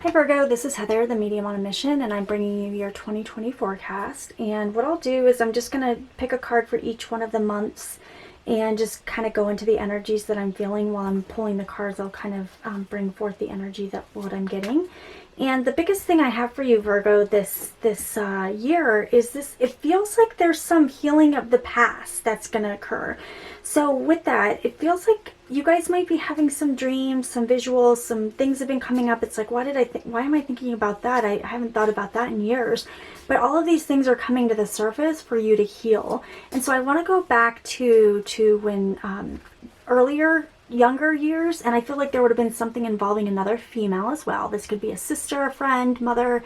Hi Virgo, this is Heather, the medium on a mission, and I'm bringing you your 2020 forecast. And what I'll do is I'm just going to pick a card for each one of the months and just kind of go into the energies that I'm feeling while I'm pulling the cards. I'll kind of bring forth the energy that what I'm getting. And the biggest thing I have for you, Virgo, this year is this. It feels like there's some healing of the past that's going to occur. So with that, it feels like you guys might be having some dreams, some visuals, some things have been coming up. It's like, why am I thinking about that? I haven't thought about that in years. But all of these things are coming to the surface for you to heal. And so I want to go back to when earlier, younger years, and I feel like there would have been something involving another female as well. This could be a sister, a friend, mother,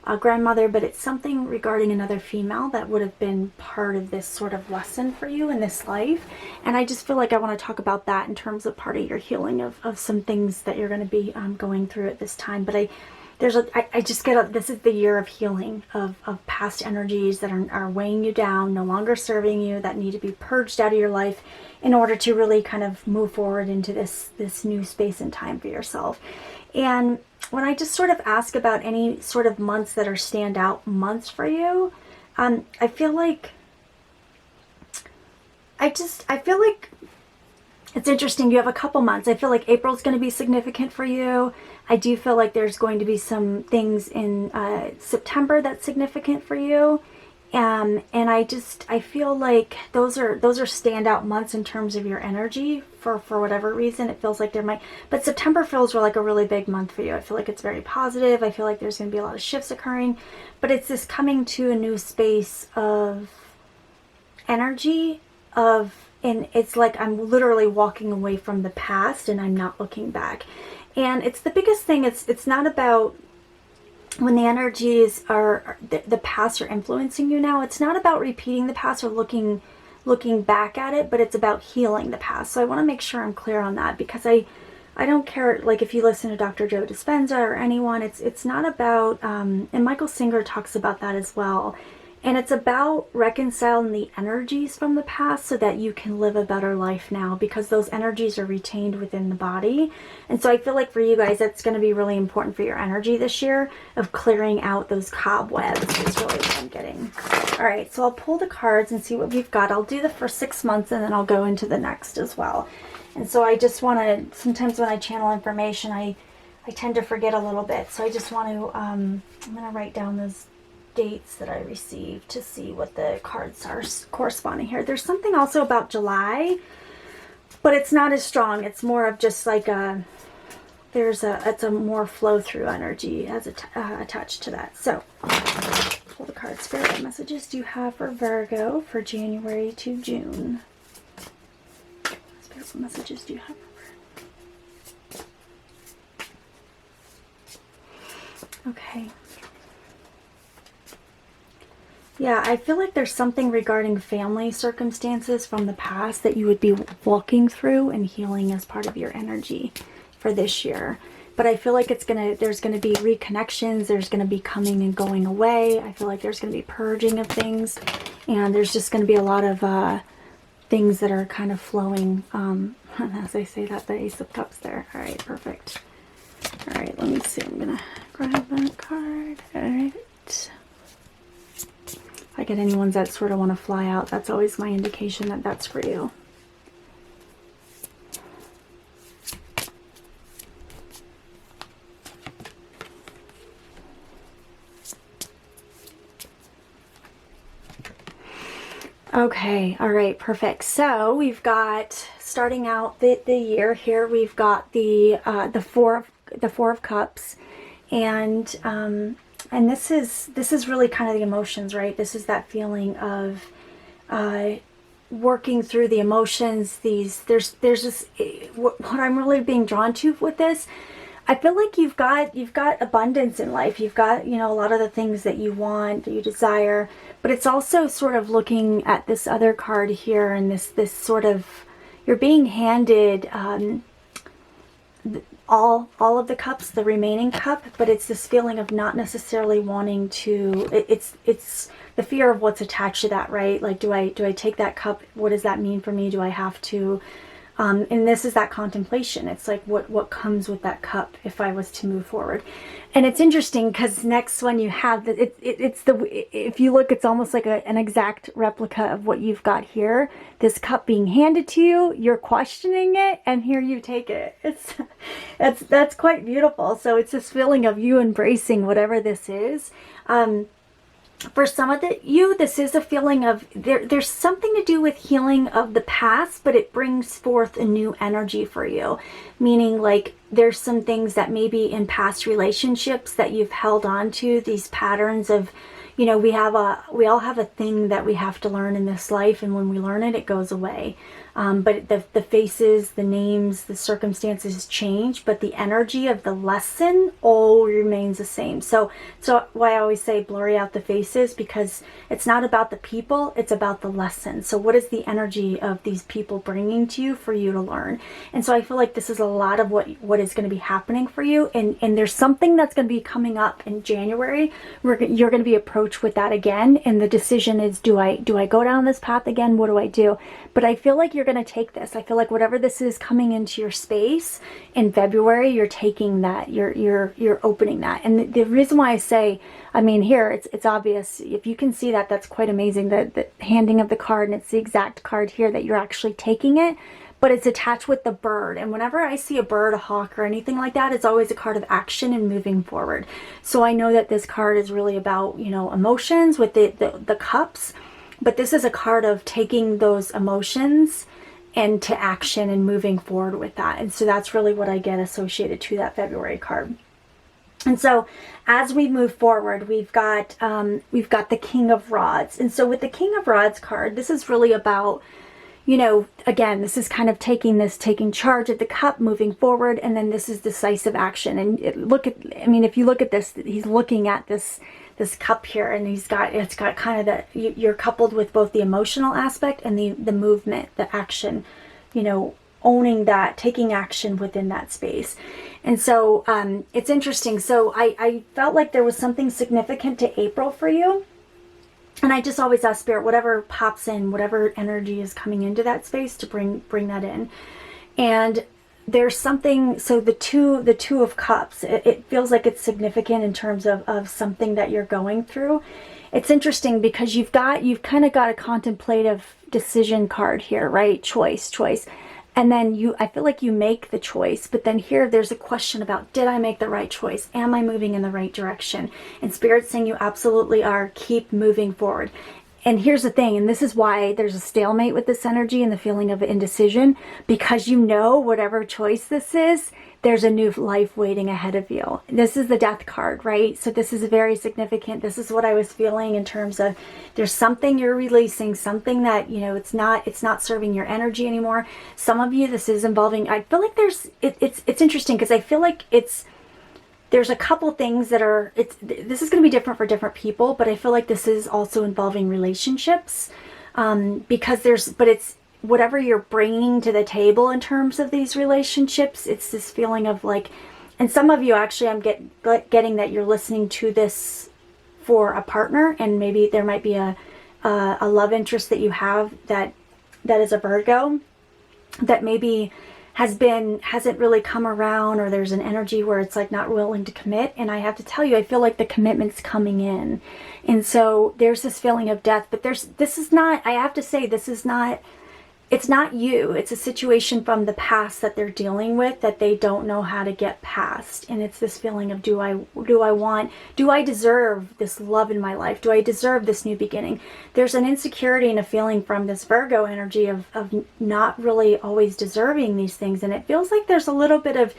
a grandmother, but it's something regarding another female that would have been part of this sort of lesson for you in this life. And I just feel like I want to talk about that in terms of part of your healing of some things that you're going to be going through at this time. But I just get this is the year of healing of past energies that are weighing you down, no longer serving you, that need to be purged out of your life in order to really kind of move forward into this new space and time for yourself. And when I just sort of ask about any sort of months that are standout months for you, I feel like it's interesting. You have a couple months. I feel like April's going to be significant for you. I do feel like there's going to be some things in September that's significant for you. And I feel like those are standout months in terms of your energy for whatever reason. It feels like there might, but September feels like a really big month for you. I feel like it's very positive. I feel like there's going to be a lot of shifts occurring, but it's this coming to a new space of energy and it's like I'm literally walking away from the past and I'm not looking back. And it's the biggest thing. It's not about when the energies are the past are influencing you now. It's not about repeating the past or looking back at it, but it's about healing the past. So I want to make sure I'm clear on that, because I don't care, like, if you listen to Dr. Joe Dispenza or anyone, it's not about and Michael Singer talks about that as well. And it's about reconciling the energies from the past so that you can live a better life now, because those energies are retained within the body. And so I feel like for you guys, that's going to be really important for your energy this year, of clearing out those cobwebs is really what I'm getting. All right, so I'll pull the cards and see what we've got. I'll do the first 6 months and then I'll go into the next as well. And so I just want to, sometimes when I channel information, I tend to forget a little bit. So I just want to, I'm going to write down those dates that I received to see what the cards are corresponding here. There's something also about July, but it's not as strong. It's more of just like it's a more flow through energy as attached to that. So pull the cards. Spirit, what messages do you have for Virgo for January to June? Spirit, what messages do you have for Virgo? Okay. Yeah, I feel like there's something regarding family circumstances from the past that you would be walking through and healing as part of your energy for this year. But I feel like there's gonna be reconnections, there's gonna be coming and going away. I feel like there's gonna be purging of things, and there's just gonna be a lot of things that are kind of flowing. As I say that, the Ace of Cups there. All right, perfect. All right, let me see. I'm gonna grab that card. All right. If I get any ones that sort of want to fly out, that's always my indication that that's for you. Okay, all right, perfect. So we've got, starting out the year here, we've got the four of Cups, and this is really kind of the emotions, right? This is that feeling of working through the emotions. There's this, what I'm really being drawn to with this, I feel like you've got abundance in life. You've got, a lot of the things that you want, that you desire, but it's also sort of looking at this other card here, and this sort of, you're being handed all of the cups, the remaining cup, but it's this feeling of not necessarily wanting to, it's the fear of what's attached to that, right? Like, do I take that cup? What does that mean for me? Do I have to And this is that contemplation. It's like what comes with that cup if I was to move forward. And it's interesting because next one you have that it's the, if you look, it's almost like an exact replica of what you've got here. This cup being handed to you, you're questioning it, and here you take it. That's quite beautiful. So it's this feeling of you embracing whatever this is. For some of you, this is a feeling of there's something to do with healing of the past, but it brings forth a new energy for you. Meaning, like, there's some things that maybe in past relationships that you've held on to, these patterns of, you know, we all have a thing that we have to learn in this life, and when we learn it, it goes away. But the faces, the names, the circumstances change, but the energy of the lesson all remains the same. So why I always say blurry out the faces, because it's not about the people, it's about the lesson. So what is the energy of these people bringing to you for you to learn? And so I feel like this is a lot of what is going to be happening for you. And there's something that's going to be coming up in January where you're going to be approached with that again. And the decision is, do I go down this path again? What do I do? But I feel like you're going to take this. I feel like whatever this is coming into your space in February, you're taking that, you're opening that. And the reason why I say, I mean, here it's obvious. If you can see that, that's quite amazing. The handing of the card, and it's the exact card here that you're actually taking it, but it's attached with the bird. And whenever I see a bird, a hawk, or anything like that, it's always a card of action and moving forward. So I know that this card is really about, you know, emotions with the cups. But this is a card of taking those emotions into action and moving forward with that. And so that's really what I get associated to that February card. And so as we move forward, we've got the King of Rods. And so with the King of Rods card, this is really about, you know, again, this is kind of taking charge of the cup, moving forward, and then this is decisive action. And if you look at this, he's looking at this cup here, and it's got kind of you're coupled with both the emotional aspect and the movement, the action, you know, owning that, taking action within that space. And so it's interesting. So I felt like there was something significant to April for you. And I just always ask Spirit, whatever pops in, whatever energy is coming into that space, to bring that in. And there's something, so the two of cups, it feels like it's significant in terms of something that you're going through. It's interesting because you've kind of got a contemplative decision card here, right? Choice. And then I feel like you make the choice, but then here there's a question about, did I make the right choice? Am I moving in the right direction? And Spirit's saying you absolutely are. Keep moving forward. And here's the thing, and this is why there's a stalemate with this energy and the feeling of indecision, because you know whatever choice this is, there's a new life waiting ahead of you. This is the Death card, right? So this is very significant. This is what I was feeling in terms of there's something you're releasing, something that, you know, it's not serving your energy anymore. Some of you, this is involving, I feel like it's interesting because I feel like there's a couple things that are, this is going to be different for different people, but I feel like this is also involving relationships, because it's whatever you're bringing to the table in terms of these relationships. It's this feeling of like, and some of you actually, I'm getting that you're listening to this for a partner, and maybe there might be a love interest that you have that is a Virgo, that maybe hasn't really come around, or there's an energy where it's like not willing to commit. And I have to tell you, I feel like the commitment's coming in. And so there's this feeling of death, but I have to say, it's not you. It's a situation from the past that they're dealing with that they don't know how to get past. And it's this feeling of, do I deserve this love in my life? Do I deserve this new beginning? There's an insecurity and a feeling from this Virgo energy of not really always deserving these things. And it feels like there's a little bit of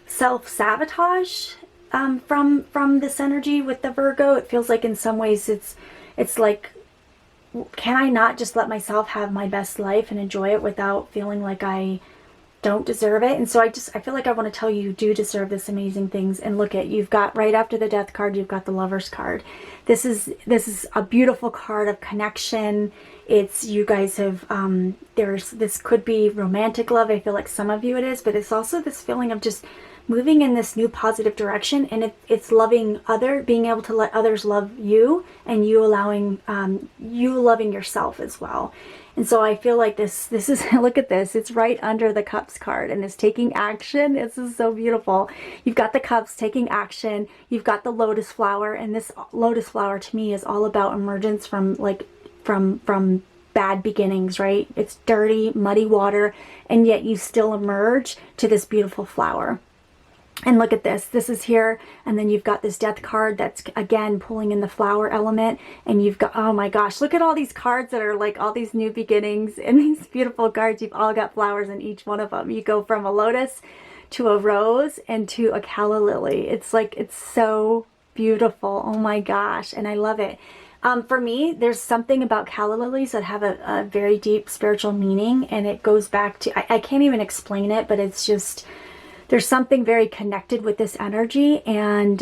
self-sabotage from this energy with the Virgo. It feels like in some ways it's like, can I not just let myself have my best life and enjoy it without feeling like I don't deserve it? And so I feel like I want to tell you, you do deserve this amazing things. And look at, you've got right after the Death card, you've got the Lovers card. This is a beautiful card of connection. It's, you guys have, this could be romantic love. I feel like some of you it is, but it's also this feeling of just moving in this new positive direction, and it's loving being able to let others love you, and you allowing you loving yourself as well. And so I feel like this is, look at this, it's right under the Cups card, and it's taking action. This is so beautiful. You've got the Cups taking action, you've got the lotus flower, and this lotus flower to me is all about emergence from from bad beginnings, right? It's dirty, muddy water, and yet you still emerge to this beautiful flower. And look at this. This is here, and then you've got this death card that's again pulling in the flower element, and you've got, oh my gosh, look at all these cards that are like all these new beginnings, and these beautiful cards. You've all got flowers in each one of them. You go from a lotus to a rose and to a calla lily. It's like, it's so beautiful. Oh my gosh, and I love it. For me, there's something about calla lilies that have a very deep spiritual meaning, and it goes back to, I can't even explain it, but it's just, there's something very connected with this energy, and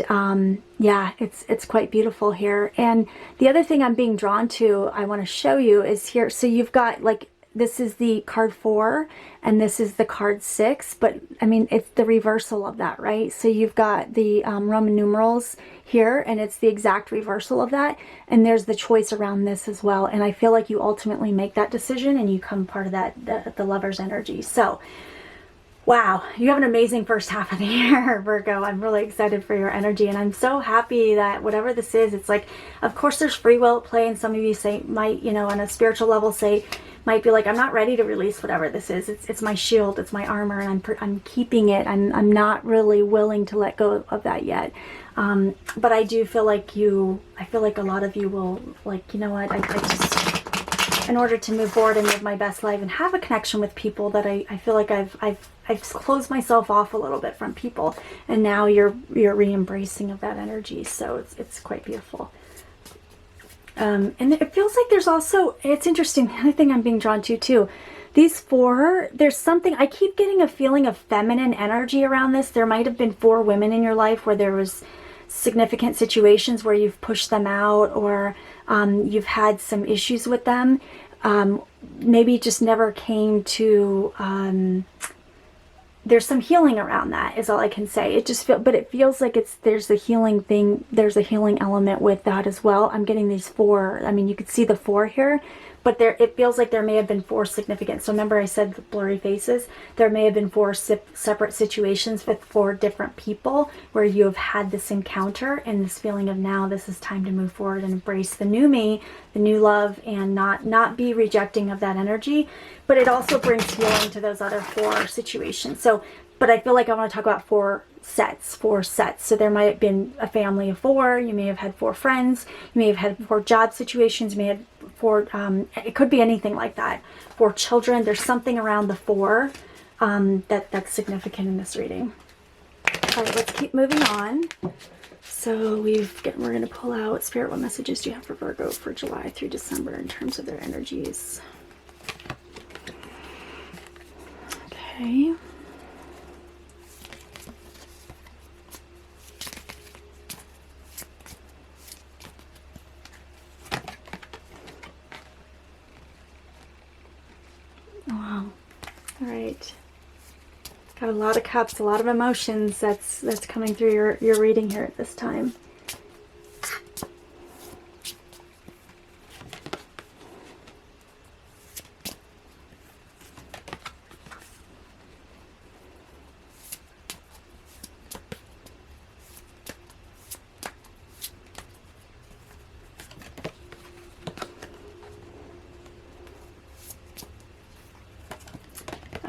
yeah, it's quite beautiful here. And the other thing I'm being drawn to, I want to show you, is here. So you've got, like, this is the card 4 and this is the card 6, but I mean, it's the reversal of that, right? So you've got the Roman numerals here, and it's the exact reversal of that, and there's the choice around this as well. And I feel like you ultimately make that decision, and you come part of that, the Lover's energy. So wow, you have an amazing first half of the year, Virgo. I'm really excited for your energy, and I'm so happy that whatever this is, it's like, of course there's free will at play, and some of you might, you know, on a spiritual level might be like, I'm not ready to release whatever this is. It's my shield, it's my armor, and I'm keeping it. I'm not really willing to let go of that yet. But I do feel like I feel like a lot of you will, like, you know what, I just, in order to move forward and live my best life and have a connection with people, that I feel like I've closed myself off a little bit from people, and now you're re-embracing of that energy. So it's quite beautiful. And it feels like there's also, it's interesting, the other thing I'm being drawn to too, these 4, there's something, I keep getting a feeling of feminine energy around this. There might have been 4 women in your life where there was significant situations where you've pushed them out, or you've had some issues with them. Maybe just never came to, there's some healing around that, is all I can say. It just but it feels like there's a healing thing, there's a healing element with that as well. I'm getting these 4, I mean, you could see the 4 here, but it feels like there may have been 4 significant, so remember I said the blurry faces, there may have been 4 separate situations with 4 different people where you have had this encounter, and this feeling of, now this is time to move forward and embrace the new me, the new love, and not be rejecting of that energy. But it also brings healing to those other 4 situations. So, but I feel like I want to talk about 4 sets. So there might have been a family of 4, you may have had 4 friends, you may have had 4 job situations, you may have 4, it could be anything like that. 4 children, there's something around the 4 that's significant in this reading. All right, let's keep moving on. So we're going to pull out, Spirit, what messages do you have for Virgo for July through December in terms of their energies? Okay. Wow. All right. Got a lot of cups, a lot of emotions that's coming through your reading here at this time.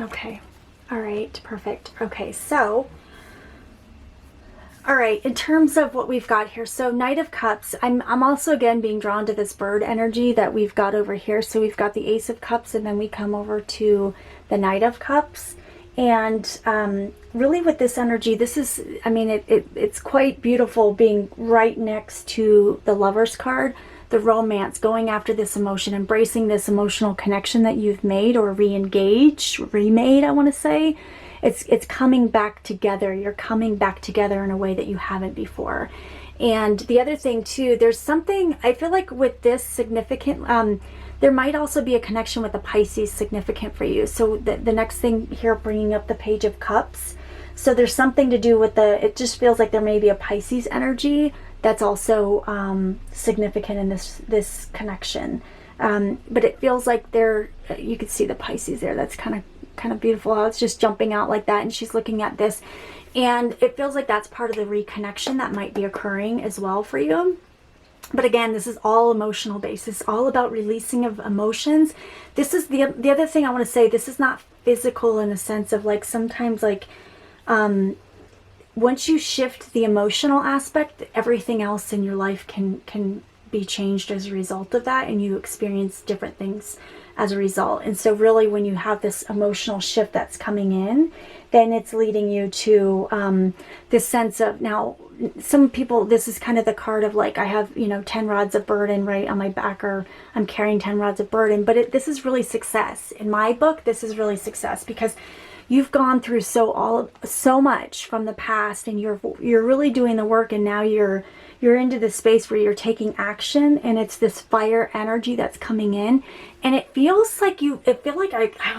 Okay. All right. Perfect. Okay. So, all right. In terms of what we've got here, so Knight of Cups, I'm also again being drawn to this bird energy that we've got over here. So we've got the Ace of Cups, and then we come over to the Knight of Cups. And really with this energy, this is, I mean, it's quite beautiful being right next to the Lover's card. The romance, going after this emotion, embracing this emotional connection that you've made or re-engaged, remade, I want to say. It's coming back together. You're coming back together in a way that you haven't before. And the other thing too, there's something, I feel like with this significant, there might also be a connection with the Pisces significant for you. So the next thing here, bringing up the Page of Cups. So there's something to do with it just feels like there may be a Pisces energy that's also significant in this connection. But it feels like you could see the Pisces there. That's kind of beautiful how it's just jumping out like that, and she's looking at this, and it feels like that's part of the reconnection that might be occurring as well for you. But again, this is all emotional based. It's all about releasing of emotions. This is the other thing I want to say. This is not physical in the sense of like sometimes like once you shift the emotional aspect, everything else in your life can be changed as a result of that, and you experience different things as a result. And so really when you have this emotional shift that's coming in, then it's leading you to this sense of, now some people, this is kind of the card of like, I have 10 rods of burden right on my back, or I'm carrying 10 rods of burden, but this is really success. In my book, this is really success, because you've gone through so much from the past, and you're really doing the work, and now you're into this space where you're taking action, and it's this fire energy that's coming in, and it feels like oh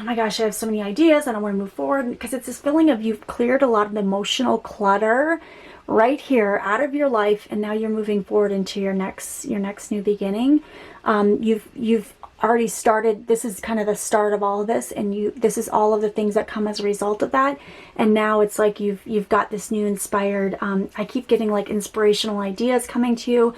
my gosh, I have so many ideas and I want to move forward, because it's this feeling of you've cleared a lot of emotional clutter right here out of your life, and now you're moving forward into your next new beginning. You've already started. This is kind of the start of all of this, and this is all of the things that come as a result of that. And now it's like you've got this new inspired, I keep getting like inspirational ideas coming to you.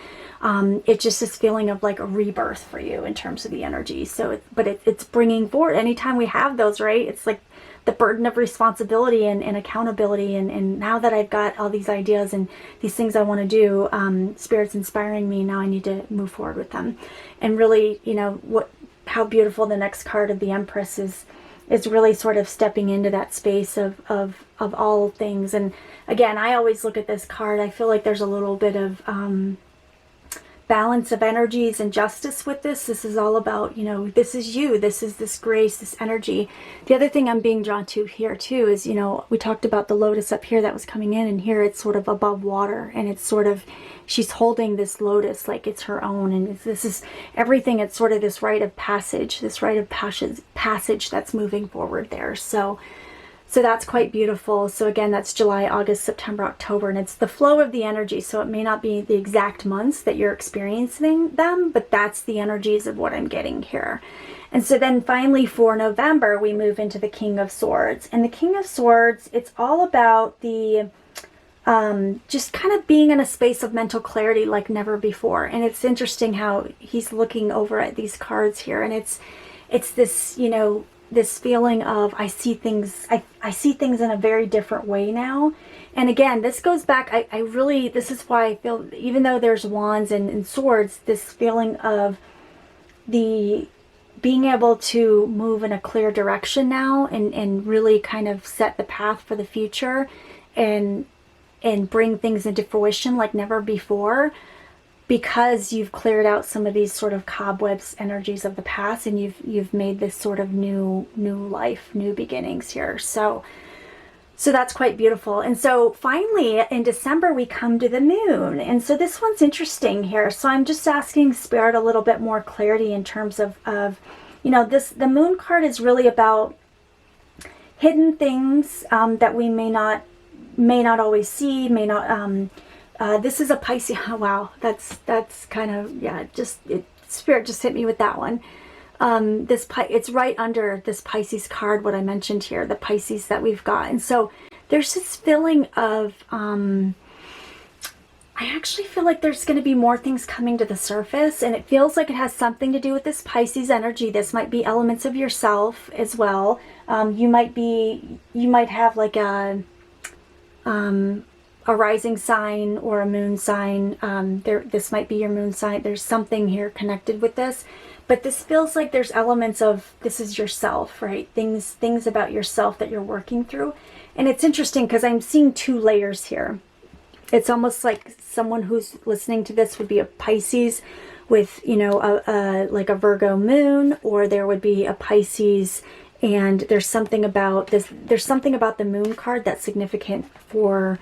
It's just this feeling of like a rebirth for you in terms of the energy. So it's bringing forward, anytime we have those, right, it's like the burden of responsibility and accountability, and now that I've got all these ideas and these things I want to do, Spirit's inspiring me, now I need to move forward with them. And really, how beautiful the next card of the Empress is really sort of stepping into that space of all things. And again, I always look at this card, I feel like there's a little bit of balance of energies and justice with this. This is all about, this is you, this is this grace, this energy. The other thing I'm being drawn to here too is, we talked about the lotus up here that was coming in, and here it's sort of above water, and it's sort of, she's holding this lotus like it's her own, and this is everything. It's sort of this rite of passage, passage that's moving forward there. So that's quite beautiful. So again, that's July, August, September, October, and it's the flow of the energy. So it may not be the exact months that you're experiencing them, but that's the energies of what I'm getting here. And so then finally for November, we move into the King of Swords. And the King of Swords, it's all about the just kind of being in a space of mental clarity like never before. And it's interesting how he's looking over at these cards here, and it's this, this feeling of I see things in a very different way now. And again, this goes back, I really, this is why I feel, even though there's wands and swords, this feeling of the being able to move in a clear direction now, and really kind of set the path for the future, and bring things into fruition like never before, because you've cleared out some of these sort of cobwebs energies of the past, and you've made this sort of new life, new beginnings here. So that's quite beautiful. And so finally in December we come to the moon, and so this one's interesting here. So I'm just asking Spirit a little bit more clarity in terms of the moon card is really about hidden things that we may not always see, may not this is a Pisces. Oh, wow, that's kind of, yeah, Spirit just hit me with that one. It's right under this Pisces card, what I mentioned here, the Pisces that we've got. And so there's this feeling of, I actually feel like there's going to be more things coming to the surface, and it feels like it has something to do with this Pisces energy. This might be elements of yourself as well. You might have like a rising sign or a moon sign. This might be your moon sign. There's something here connected with this, but this feels like there's elements of, this is yourself, right? Things about yourself that you're working through. And it's interesting because I'm seeing two layers here. It's almost like someone who's listening to this would be a Pisces with, like a Virgo moon, or there would be a Pisces, and there's something about this. There's something about the moon card that's significant for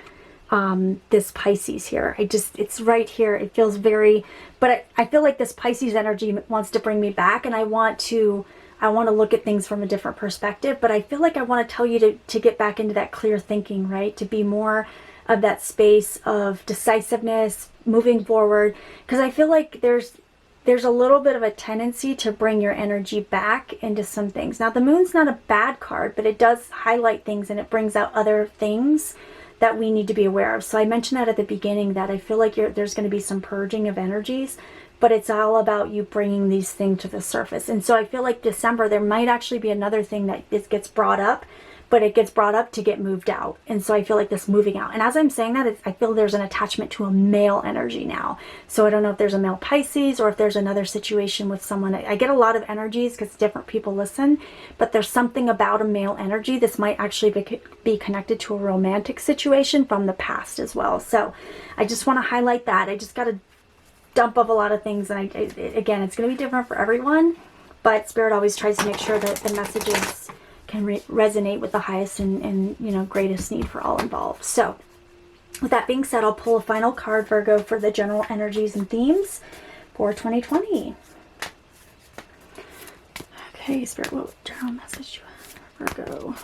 this Pisces here. It's right here. It feels very, but I feel like this Pisces energy wants to bring me back, and I want to I want to look at things from a different perspective, but I feel like I want to tell you to get back into that clear thinking, right? To be more of that space of decisiveness, moving forward, because I feel like there's a little bit of a tendency to bring your energy back into some things. Now, the moon's not a bad card, but it does highlight things and it brings out other things that we need to be aware of. So I mentioned that at the beginning, that I feel like there's going to be some purging of energies, but it's all about you bringing these things to the surface. And so I feel like December, there might actually be another thing that gets brought up, but it gets brought up to get moved out. And so I feel like this moving out. And as I'm saying that, I feel there's an attachment to a male energy now. So I don't know if there's a male Pisces or if there's another situation with someone. I get a lot of energies because different people listen, but there's something about a male energy. This might actually be connected to a romantic situation from the past as well. So I just want to highlight that. I just got a dump of a lot of things. And again, it's going to be different for everyone, but Spirit always tries to make sure that the messages can resonate with the highest and greatest need for all involved. So with that being said, I'll pull a final card, Virgo, for the general energies and themes for 2020. Okay, Spirit, what general message do you have for Virgo?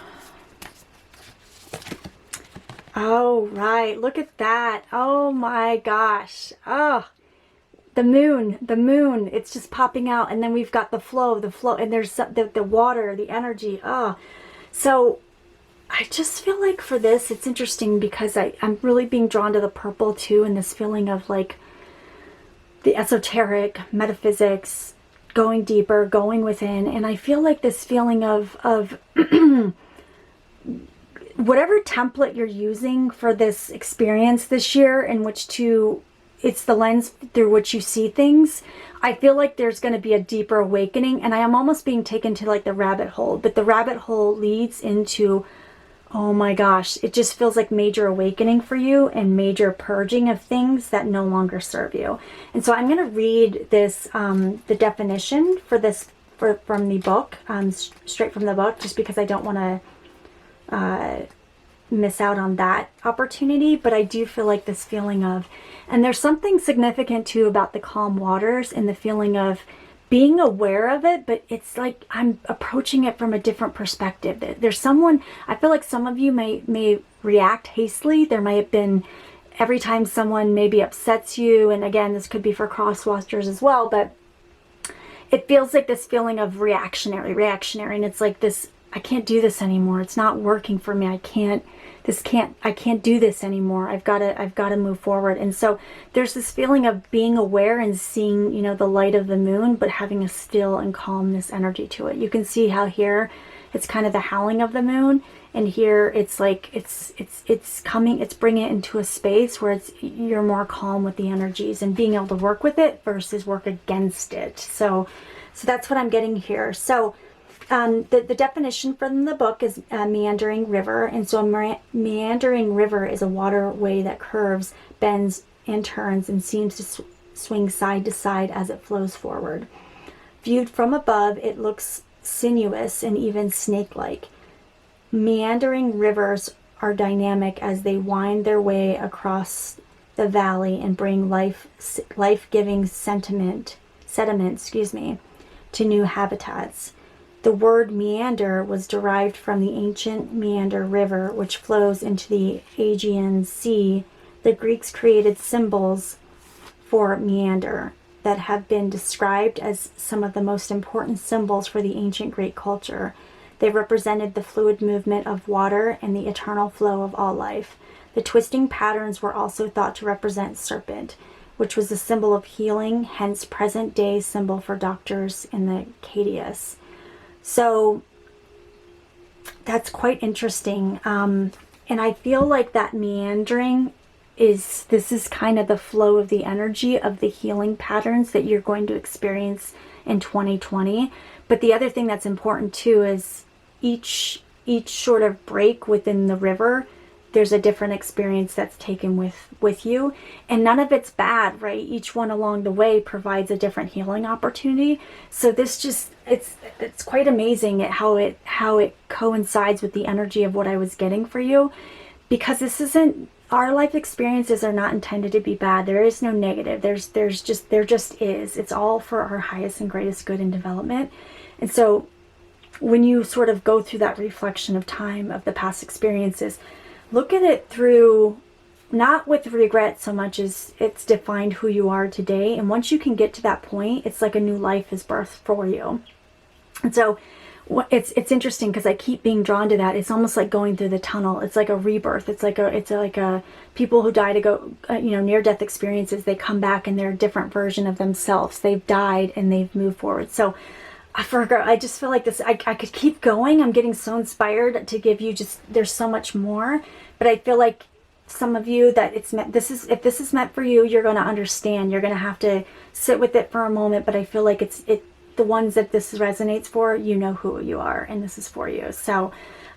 Oh, right. Look at that. Oh my gosh. Oh, the moon, it's just popping out. And then we've got the flow, and there's the water, the energy. Oh, so I just feel like for this, it's interesting because I'm really being drawn to the purple too. And this feeling of like the esoteric, metaphysics, going deeper, going within. And I feel like this feeling of whatever template you're using for this experience this year, in which it's the lens through which you see things. I feel like there's going to be a deeper awakening, and I am almost being taken to like the rabbit hole, but the rabbit hole leads into, oh my gosh, it just feels like major awakening for you and major purging of things that no longer serve you. And so I'm going to read this, the definition for this from the book, straight from the book, just because I don't want to miss out on that opportunity. But I do feel like this feeling of, and there's something significant too about the calm waters and the feeling of being aware of it, but it's like I'm approaching it from a different perspective. There's someone, I feel like some of you may react hastily. There might have been, every time someone maybe upsets you, and again, this could be for cross watchers as well, but it feels like this feeling of reactionary, and it's like this, I can't do this anymore. It's not working for me. I can't do this anymore. I've got to move forward. And so there's this feeling of being aware and seeing, the light of the moon, but having a still and calmness energy to it. You can see how here it's kind of the howling of the moon, and here it's like it's bringing it into a space where you're more calm with the energies and being able to work with it versus work against it. So that's what I'm getting here. So the definition from the book is a meandering river. And so a meandering river is a waterway that curves, bends, and turns and seems to swing side to side as it flows forward. Viewed from above, it looks sinuous and even snake-like. Meandering rivers are dynamic as they wind their way across the valley and bring life-giving sediment, to new habitats. The word meander was derived from the ancient Meander River, which flows into the Aegean Sea. The Greeks created symbols for meander that have been described as some of the most important symbols for the ancient Greek culture. They represented the fluid movement of water and the eternal flow of all life. The twisting patterns were also thought to represent serpent, which was a symbol of healing, hence present-day symbol for doctors in the Cadius. So that's quite interesting. And I feel like that meandering this is kind of the flow of the energy of the healing patterns that you're going to experience in 2020. But the other thing that's important too is each sort of break within the river, there's a different experience that's taken with you, and none of it's bad, right? Each one along the way provides a different healing opportunity. So this just, it's quite amazing at how it coincides with the energy of what I was getting for you, because this isn't, our life experiences are not intended to be bad. There is no negative. There just is. It's all for our highest and greatest good and development. And so when you sort of go through that reflection of time of the past experiences, look at it through not with regret so much as it's defined who you are today. And once you can get to that point, it's like a new life is birthed for you. And so it's interesting because I keep being drawn to that. It's almost like going through the tunnel. It's like a rebirth. It's like a people who die to go, near death experiences, they come back and they're a different version of themselves. They've died and they've moved forward. So Virgo, I just feel like this, I could keep going. I'm getting so inspired to give you there's so much more, but I feel like some of you that it's meant, if this is meant for you, you're going to understand. You're going to have to sit with it for a moment, but I feel like the ones that this resonates for, you know who you are, and this is for you. So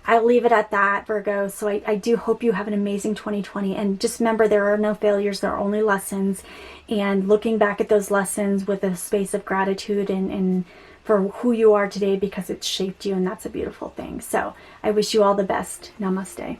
I'll leave it at that, Virgo. So I do hope you have an amazing 2020, and just remember, there are no failures, there are only lessons, and looking back at those lessons with a space of gratitude and for who you are today, because it's shaped you, and that's a beautiful thing. So I wish you all the best. Namaste.